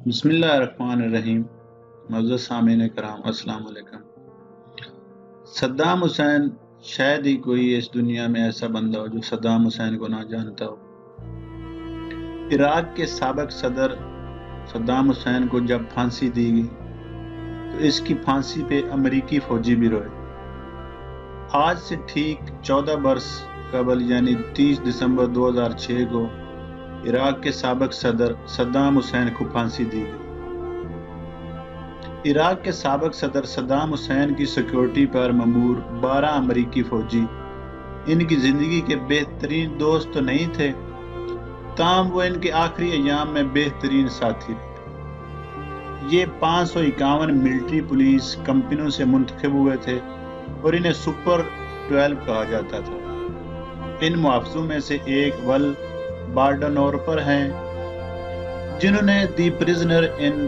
بسم اللہ الرحمن الرحیم۔ معزز سامعین کرام، السلام علیکم۔ صدام حسین، شاید ہی کوئی اس دنیا میں ایسا بندہ ہو جو صدام حسین کو نہ جانتا ہو۔ عراق کے سابق صدر صدام حسین کو جب پھانسی دی گئی تو اس کی پھانسی پہ امریکی فوجی بھی روئے۔ آج سے ٹھیک 14 برس قبل یعنی 30 دسمبر 2006 کو عراق کے سابق صدر صدام حسین کو پھانسی دی گئی۔ عراق کے سابق صدر صدام حسین کی سیکورٹی پر مامور 12 امریکی فوجی ان کی زندگی کے بہترین دوست تو نہیں تھے، تاہم وہ ان کے آخری ایام میں بہترین ساتھی تھے۔ یہ 551 ملٹری پولیس کمپنیوں سے منتخب ہوئے تھے اور انہیں سپر 12 کہا جاتا تھا۔ ان محافظوں میں سے ایک ول بارڈنورپر ہیں، جنہوں نے دی پرزنر ان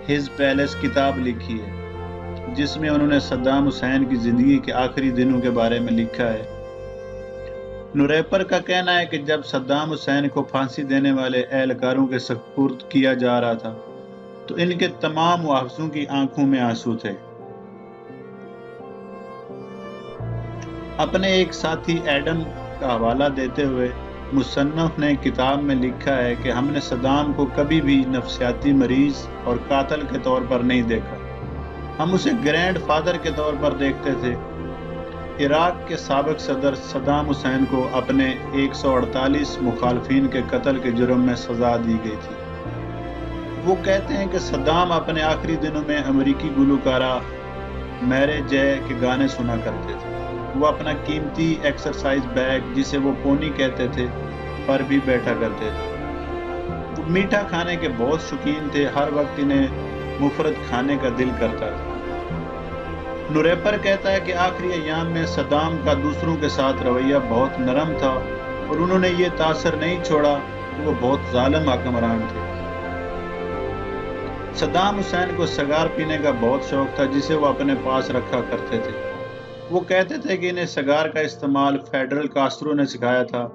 ہز پیلس کتاب لکھی ہے، جس میں انہوں نے صدام حسین کی زندگی کے آخری دنوں کے بارے میں لکھا ہے۔ نوریپر کا کہنا ہے کہ جب صدام حسین کو پھانسی دینے والے اہلکاروں کے سپرد کیا جا رہا تھا تو ان کے تمام محافظوں کی آنکھوں میں آنسو تھے۔ اپنے ایک ساتھی ایڈم کا حوالہ دیتے ہوئے مصنف نے کتاب میں لکھا ہے کہ ہم نے صدام کو کبھی بھی نفسیاتی مریض اور قاتل کے طور پر نہیں دیکھا، ہم اسے گرینڈ فادر کے طور پر دیکھتے تھے۔ عراق کے سابق صدر صدام حسین کو اپنے 148 مخالفین کے قتل کے جرم میں سزا دی گئی تھی۔ وہ کہتے ہیں کہ صدام اپنے آخری دنوں میں امریکی گلوکارہ میرے جے کے گانے سنا کرتے تھے۔ وہ اپنا قیمتی ایکسرسائز بیگ، جسے وہ پونی کہتے تھے، پر بھی بیٹھا کرتے تھے۔ وہ میٹھا کھانے کے بہت شوقین تھے، ہر وقت انہیں مفرد کھانے کا دل کرتا تھا۔ نوریپر کہتا ہے کہ آخری ایام میں صدام کا دوسروں کے ساتھ رویہ بہت نرم تھا اور انہوں نے یہ تاثر نہیں چھوڑا کہ وہ بہت ظالم حکمران تھے۔ صدام حسین کو سگار پینے کا بہت شوق تھا، جسے وہ اپنے پاس رکھا کرتے تھے۔ وہ کہتے تھے کہ انہیں سگار کا استعمال فیڈرل کاسٹرو نے سکھایا تھا۔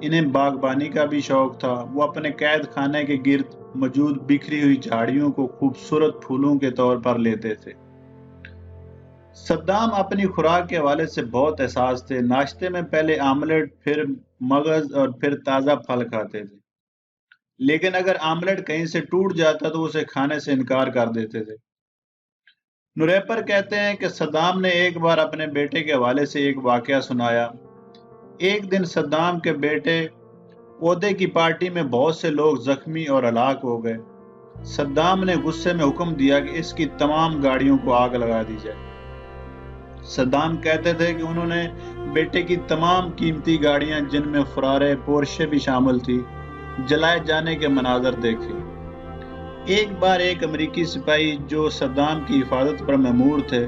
انہیں باغبانی کا بھی شوق تھا۔ وہ اپنے قید خانے کے گرد موجود بکھری ہوئی جھاڑیوں کو خوبصورت پھولوں کے طور پر لیتے تھے۔ صدام اپنی خوراک کے حوالے سے بہت حساس تھے۔ ناشتے میں پہلے آملیٹ، پھر مغز اور پھر تازہ پھل کھاتے تھے، لیکن اگر آملیٹ کہیں سے ٹوٹ جاتا تو اسے کھانے سے انکار کر دیتے تھے۔ نوریپر کہتے ہیں کہ صدام نے ایک بار اپنے بیٹے کے حوالے سے ایک واقعہ سنایا۔ ایک دن صدام کے بیٹے عہدے کی پارٹی میں بہت سے لوگ زخمی اور ہلاک ہو گئے۔ صدام نے غصے میں حکم دیا کہ اس کی تمام گاڑیوں کو آگ لگا دی جائے۔ صدام کہتے تھے کہ انہوں نے بیٹے کی تمام قیمتی گاڑیاں، جن میں فرارے پورشے بھی شامل تھی، جلائے جانے کے مناظر دیکھے۔ ایک بار ایک امریکی سپاہی جو صدام کی حفاظت پر مامور تھے،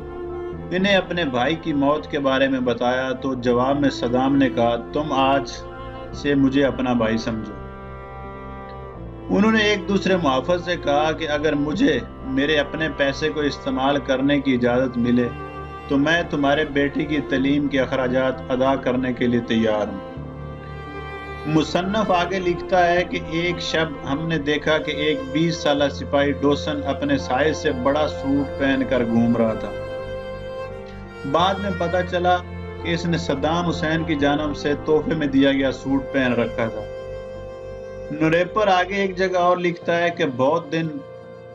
انہیں اپنے بھائی کی موت کے بارے میں بتایا تو جواب میں صدام نے کہا، تم آج سے مجھے اپنا بھائی سمجھو۔ انہوں نے ایک دوسرے محافظ سے کہا کہ اگر مجھے میرے اپنے پیسے کو استعمال کرنے کی اجازت ملے تو میں تمہارے بیٹے کی تعلیم کے اخراجات ادا کرنے کے لیے تیار ہوں۔ مصنف آگے لکھتا ہے کہ ایک شب ہم نے دیکھا کہ ایک 20 سالہ سپاہی ڈوسن اپنے سائز سے بڑا سوٹ پہن کر گھوم رہا تھا۔ بعد میں پتہ چلا کہ اس نے صدام حسین کی جانب سے تحفے میں دیا گیا سوٹ پہن رکھا تھا۔ نوریپر آگے ایک جگہ اور لکھتا ہے کہ بہت دن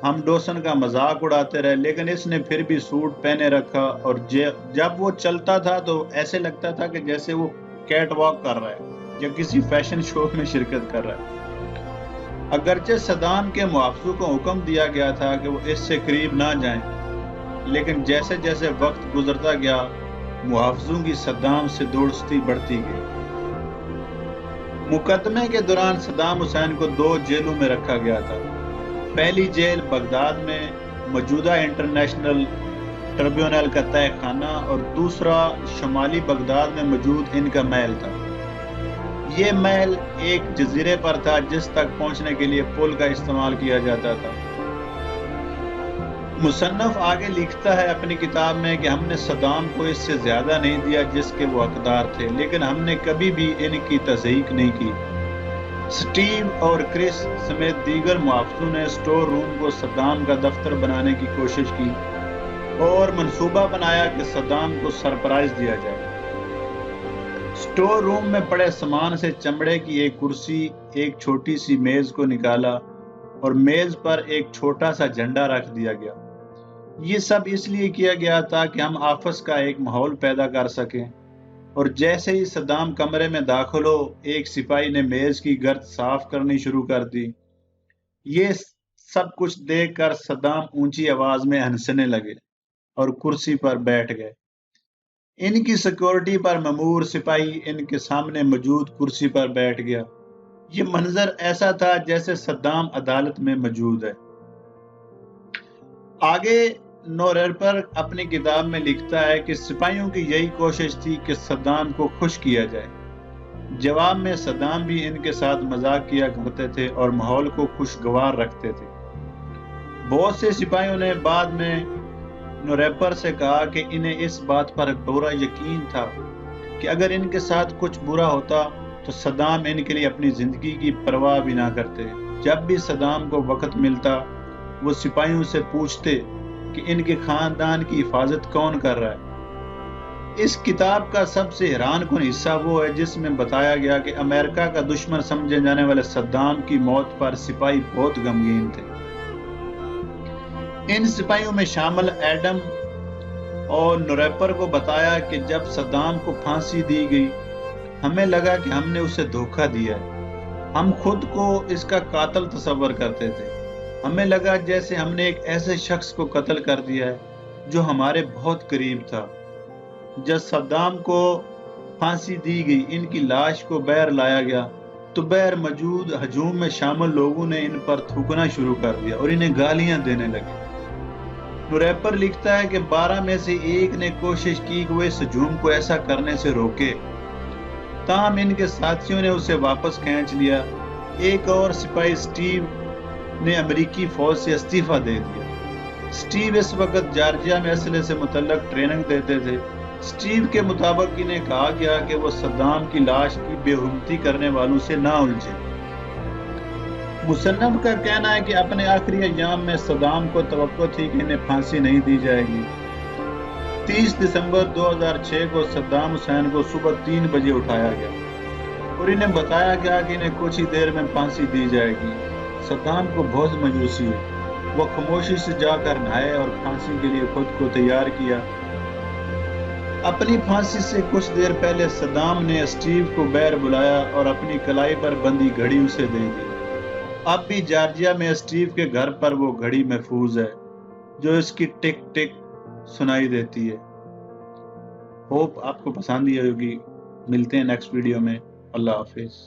ہم ڈوسن کا مذاق اڑاتے رہے، لیکن اس نے پھر بھی سوٹ پہنے رکھا اور جب وہ چلتا تھا تو ایسے لگتا تھا کہ جیسے وہ کیٹ واک کر رہا ہے یا کسی فیشن شو میں شرکت کر رہا ہے۔ اگرچہ صدام کے محافظوں کو حکم دیا گیا تھا کہ وہ اس سے قریب نہ جائیں، لیکن جیسے جیسے وقت گزرتا گیا محافظوں کی صدام سے دوستی بڑھتی گئی۔ مقدمے کے دوران صدام حسین کو 2 جیلوں میں رکھا گیا تھا۔ پہلی جیل بغداد میں موجودہ انٹرنیشنل ٹریبیونل کا تہہ خانہ اور دوسرا شمالی بغداد میں موجود ان کا محل تھا۔ یہ محل ایک جزیرے پر تھا جس تک پہنچنے کے لیے پل کا استعمال کیا جاتا تھا۔ مصنف آگے لکھتا ہے اپنی کتاب میں کہ ہم نے صدام کو اس سے زیادہ نہیں دیا جس کے وہ حقدار تھے، لیکن ہم نے کبھی بھی ان کی تصدیق نہیں کی۔ سٹیو اور کرس سمیت دیگر محافظوں نے اسٹور روم کو صدام کا دفتر بنانے کی کوشش کی اور منصوبہ بنایا کہ صدام کو سرپرائز دیا جائے۔ اسٹور روم میں پڑے سامان سے چمڑے کی ایک کرسی، ایک چھوٹی سی میز کو نکالا اور میز پر ایک چھوٹا سا جھنڈا رکھ دیا گیا۔ یہ سب اس لیے کیا گیا تھا کہ ہم آفس کا ایک ماحول پیدا کر سکیں، اور جیسے ہی صدام کمرے میں داخل ہو، ایک سپاہی نے میز کی گرد صاف کرنی شروع کر دی۔ یہ سب کچھ دیکھ کر صدام اونچی آواز میں ہنسنے لگے اور کرسی پر بیٹھ گئے۔ ان کی سیکورٹی پر مامور سپاہی ان کے سامنے موجود کرسی پر بیٹھ گیا۔ یہ منظر ایسا تھا جیسے صدام عدالت میں موجود ہے۔ آگے نوریپر اپنی کتاب میں لکھتا ہے کہ سپاہیوں کی یہی کوشش تھی کہ صدام کو خوش کیا جائے۔ جواب میں صدام بھی ان کے ساتھ مذاق کیا کرتے تھے اور ماحول کو خوشگوار رکھتے تھے۔ بہت سے سپاہیوں نے بعد میں نوریپر سے کہا کہ انہیں اس بات پر پورا یقین تھا کہ اگر ان کے ساتھ کچھ برا ہوتا تو صدام ان کے لیے اپنی زندگی کی پرواہ بھی نہ کرتے۔ جب بھی صدام کو وقت ملتا، وہ سپاہیوں سے پوچھتے کہ ان کے خاندان کی حفاظت کون کر رہا ہے۔ اس کتاب کا سب سے حیران کن حصہ وہ ہے جس میں بتایا گیا کہ امریکہ کا دشمن سمجھے جانے والے صدام کی موت پر سپاہی بہت غمگین تھے۔ ان سپاہیوں میں شامل ایڈم اور نوریپر کو بتایا کہ جب صدام کو پھانسی دی گئی، ہمیں لگا کہ ہم نے اسے دھوکہ دیا ہے۔ ہم خود کو اس کا قاتل تصور کرتے تھے۔ ہمیں لگا جیسے ہم نے ایک ایسے شخص کو قتل کر دیا ہے جو ہمارے بہت قریب تھا۔ جب صدام کو پھانسی دی گئی، ان کی لاش کو باہر لایا گیا تو باہر موجود ہجوم میں شامل لوگوں نے ان پر تھوکنا شروع کر دیا اور انہیں گالیاں دینے لگے۔ نوریپر لکھتا ہے کہ 12 میں سے ایک نے کوشش کی کہ وہ اس ہجوم کو ایسا کرنے سے روکے، تاہم ان کے ساتھیوں نے اسے واپس کھینچ لیا۔ ایک اور سپاہی سٹیو نے امریکی فوج سے استعفیٰ دے دیا۔ سٹیو اس وقت جارجیا میں اسلحے سے متعلق ٹریننگ دیتے تھے۔ سٹیو کے مطابق انہیں کہا گیا کہ وہ صدام کی لاش کی بے حرمتی کرنے والوں سے نہ الجھے۔ مصنف کا کہنا ہے کہ اپنے آخری ایام میں صدام کو توقع تھی کہ انہیں پھانسی نہیں دی جائے گی۔ 30 دسمبر 2006 کو صدام حسین کو صبح 3 بجے اٹھایا گیا اور انہیں بتایا گیا کہ انہیں کچھ ہی دیر میں پھانسی دی جائے گی۔ صدام کو بہت مایوسی ہوئی۔ وہ خاموشی سے جا کر نہائے اور پھانسی کے لیے خود کو تیار کیا۔ اپنی پھانسی سے کچھ دیر پہلے صدام نے سٹیو کو باہر بلایا اور اپنی کلائی پر بندھی گھڑی اسے دے دی۔ اب بھی جارجیا میں سٹیو کے گھر پر وہ گھڑی محفوظ ہے جو اس کی ٹک ٹک سنائی دیتی ہے۔ ہوپ آپ کو پسند ہی ہوگی۔ ملتے ہیں نیکسٹ ویڈیو میں۔ اللہ حافظ۔